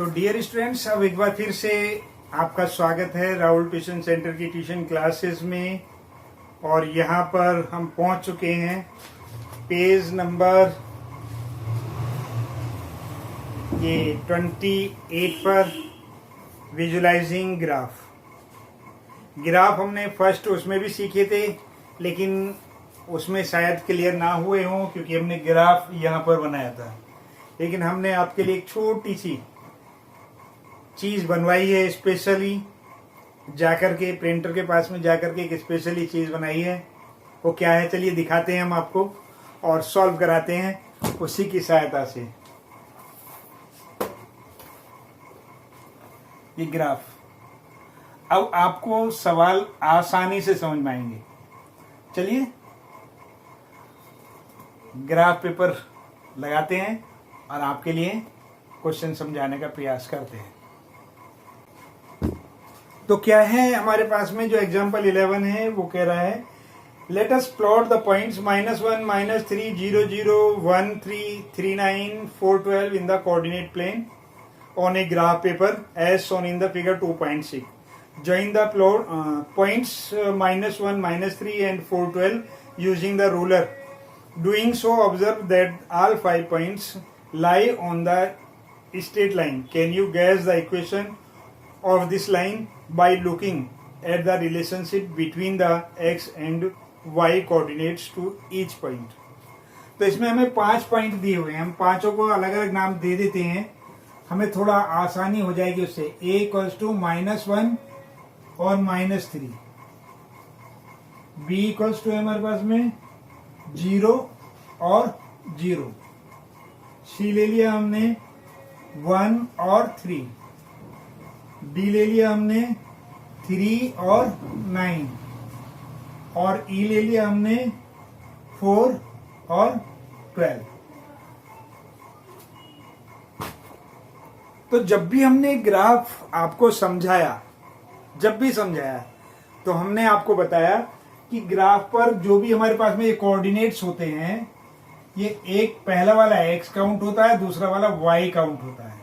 तो dear students, अब एक बार फिर से आपका स्वागत है राहुल ट्यूशन सेंटर की ट्यूशन क्लासेस में। और यहाँ पर हम पहुँच चुके हैं पेज नंबर 28 पर, विजुलाइजिंग ग्राफ। ग्राफ हमने फर्स्ट उसमें भी सीखे थे, लेकिन उसमें शायद क्लियर ना हुए हों क्योंकि हमने ग्राफ यहाँ पर बनाया था। लेकिन हमने आपके लिए एक छोटी सी चीज़ बनवाई है, स्पेशली जाकर के प्रिंटर के पास में जाकर के एक स्पेशली चीज़ बनाई है। वो क्या है, चलिए दिखाते हैं हम आपको और सॉल्व कराते हैं उसी की सहायता से। ये ग्राफ, अब आपको सवाल आसानी से समझ में आएंगे। चलिए ग्राफ पेपर लगाते हैं और आपके लिए क्वेश्चन समझाने का प्रयास करते हैं। तो क्या है हमारे पास में, जो एग्जांपल 11 है वो कह रहा है let us plot the points -1, -3, 0, 0, 1, 3, 3, 9, 4, 12 in the coordinate plane on a graph paper as shown in the figure 2.6. Join the plot points -1, -3 and 4, 12 using the ruler. Doing so, observe that all 5 points lie on the straight line. Can you guess the equation of this line by looking at the relationship between the x and y coordinates to each point? तो इसमें हमें 5 point दिए हुए हैं, हम पांचों को अलग अलग नाम दे देते हैं, हमें थोड़ा आसानी हो जाएगी उससे। a इक्वल्स टू -1 और -3, b इक्वल्स टू हमारे पास में 0 और 0, c ले लिया हमने 1 और 3, डी ले लिया हमने 3 और 9, और ई ले लिया हमने 4 और 12। तो जब भी हमने ग्राफ आपको समझाया, तो हमने आपको बताया कि ग्राफ पर जो भी हमारे पास में ये कोऑर्डिनेट्स होते हैं, ये एक पहला वाला एक्स काउंट होता है, दूसरा वाला वाई काउंट होता है।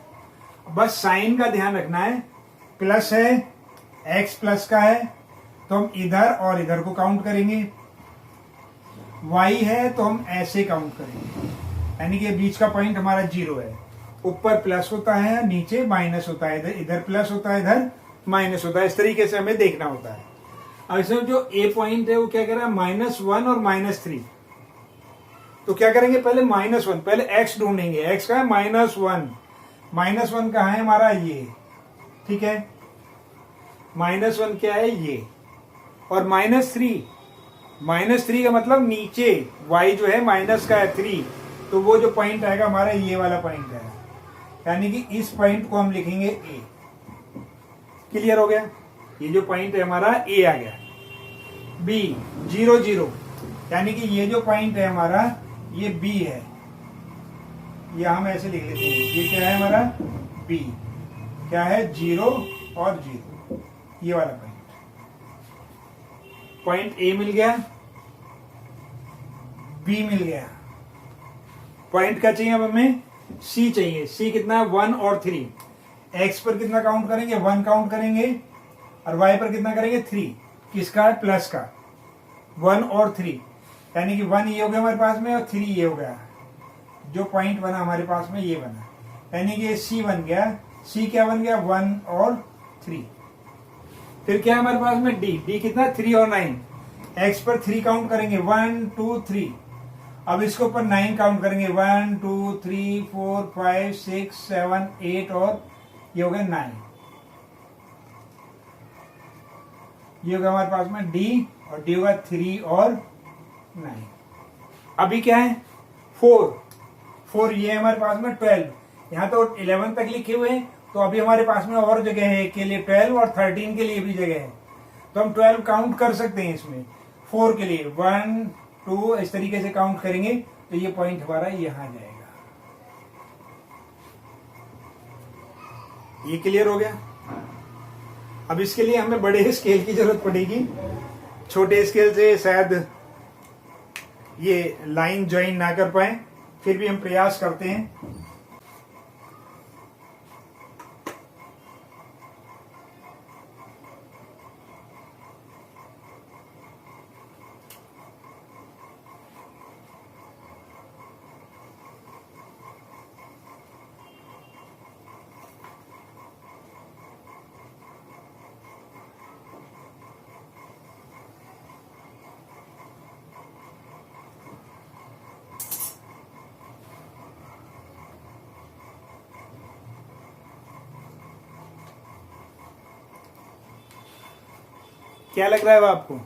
बस साइन का ध्यान रखना है, प्लस है, एक्स प्लस का है तो हम इधर और इधर को काउंट करेंगे, वाई है तो हम ऐसे काउंट करेंगे, यानी कि बीच का पॉइंट हमारा 0 है। ऊपर प्लस होता है, नीचे माइनस होता है, इधर प्लस होता है, इधर माइनस होता है। इस तरीके से हमें देखना होता है। अब इसमें जो ए पॉइंट है वो क्या कर रहा है, -1 और -3। तो क्या करेंगे, पहले -1, पहले एक्स ढूंढेंगे। एक्स का है -1, -1 कहाँ है हमारा, ये, ठीक है। -1 क्या है, ये, और -3 का मतलब नीचे, y जो है माइनस का है 3, तो वो जो पॉइंट आएगा हमारा ये वाला पॉइंट है, यानी कि इस पॉइंट को हम लिखेंगे a। क्लियर हो गया, ये जो पॉइंट है हमारा a आ गया। b 0, 0, यानी कि ये जो पॉइंट है हमारा ये b है, ये हम ऐसे लिख लेते हैं। ये क्या है हमारा b, क्या है 0 और 0, ये वाला पॉइंट A मिल गया, B मिल गया। पॉइंट क्या चाहिए अब हमें, C चाहिए। C कितना है, 1 और 3। X पर कितना काउंट करेंगे, 1 काउंट करेंगे, और Y पर कितना करेंगे, 3। किसका है, प्लस का, 1 और 3, यानी कि 1 ये हो गया हमारे पास में और 3 ये हो गया। जो पॉइंट बना हमारे पास में ये बना, यानी कि C बन गया। C क्या बन गया, 1 और 3। फिर क्या हमारे पास में डी कितना, 3 और 9। एक्स पर 3 काउंट करेंगे, 1, 2, 3। अब इसके ऊपर 9 काउंट करेंगे, 1, 2, 3, 4, 5, 6, 7, 8, और ये हो गया 9। ये होगा हमारे पास में डी, और डी होगा 3 और 9। अभी क्या है, 4, ये हमारे पास में 12। यहाँ तो 11 तक लिखे हुए हैं, तो अभी हमारे पास में और जगह है के लिए 12, और 13 के लिए भी जगह है, तो हम 12 काउंट कर सकते हैं इसमें। 4 के लिए 1, 2, इस तरीके से काउंट करेंगे तो ये पॉइंट हमारा यहाँ जाएगा। ये क्लियर हो गया। अब इसके लिए हमें बड़े स्केल की जरूरत पड़ेगी, छोटे स्केल से शायद ये लाइन ज्वाइन ना कर पाए, फिर भी हम प्रयास करते हैं। क्या लग रहा है वो आपको?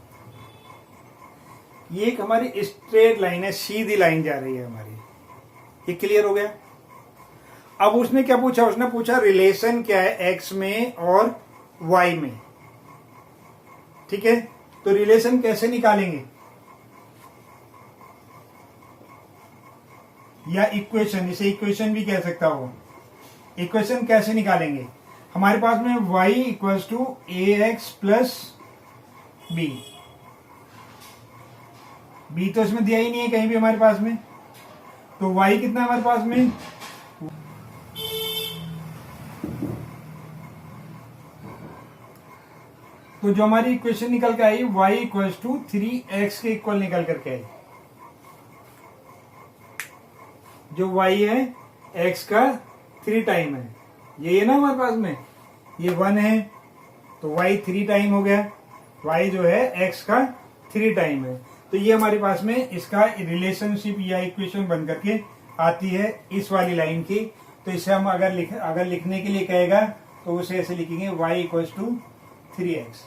ये एक हमारी स्ट्रेट लाइन है, सीधी लाइन जा रही है हमारी। ये क्लियर हो गया? अब उसने क्या पूछा? उसने पूछा रिलेशन क्या है एक्स में और वाई में। ठीक है, तो रिलेशन कैसे निकालेंगे, या इक्वेशन, इसे इक्वेशन भी कह सकता हो। इक्वेशन कैसे निकालेंगे? हमारे पास में y equals to a x plus b. B तो इसमें दिया ही नहीं है कहीं भी हमारे पास में, तो y कितना है हमारे पास में? तो जो हमारी इक्वेशन निकल के आई y इक्वल्स टू 3x के इक्वल निकल करके आई। जो y है x का 3 टाइम है, ये है ना हमारे पास में, ये 1 है तो y 3 टाइम हो गया। y जो है x का 3 टाइम है, तो ये हमारे पास में इसका रिलेशनशिप या इक्वेशन बन करके आती है इस वाली लाइन की। तो इसे हम अगर लिखने के लिए कहेगा तो उसे ऐसे लिखेंगे y इक्वल्स टू 3x,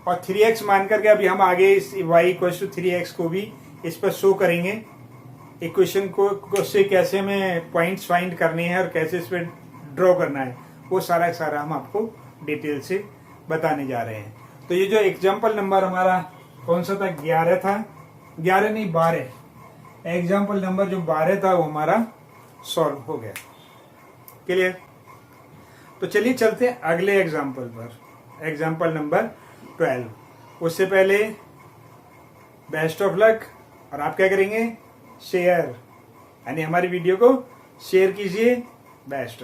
और 3x मान करके अभी हम आगे इस y इक्वल्स टू 3x को भी इस पर शो करेंगे। इक्वेशन को से कैसे हमें पॉइंट्स फाइंड करने हैं और कैसे इस पर ड्रॉ करना है, वो सारा सारा हम आपको डिटेल से बताने जा रहे हैं। तो ये जो एग्जाम्पल नंबर हमारा कौन सा था, 11 था, 11 नहीं 12, एग्जाम्पल नंबर जो 12 था वो हमारा सॉल्व हो गया। क्लियर? तो चलिए चलते हैं अगले एग्जाम्पल पर, एग्जाम्पल नंबर 12। उससे पहले बेस्ट ऑफ लक, और आप क्या करेंगे, शेयर, यानी हमारी वीडियो को शेयर कीजिए। Best of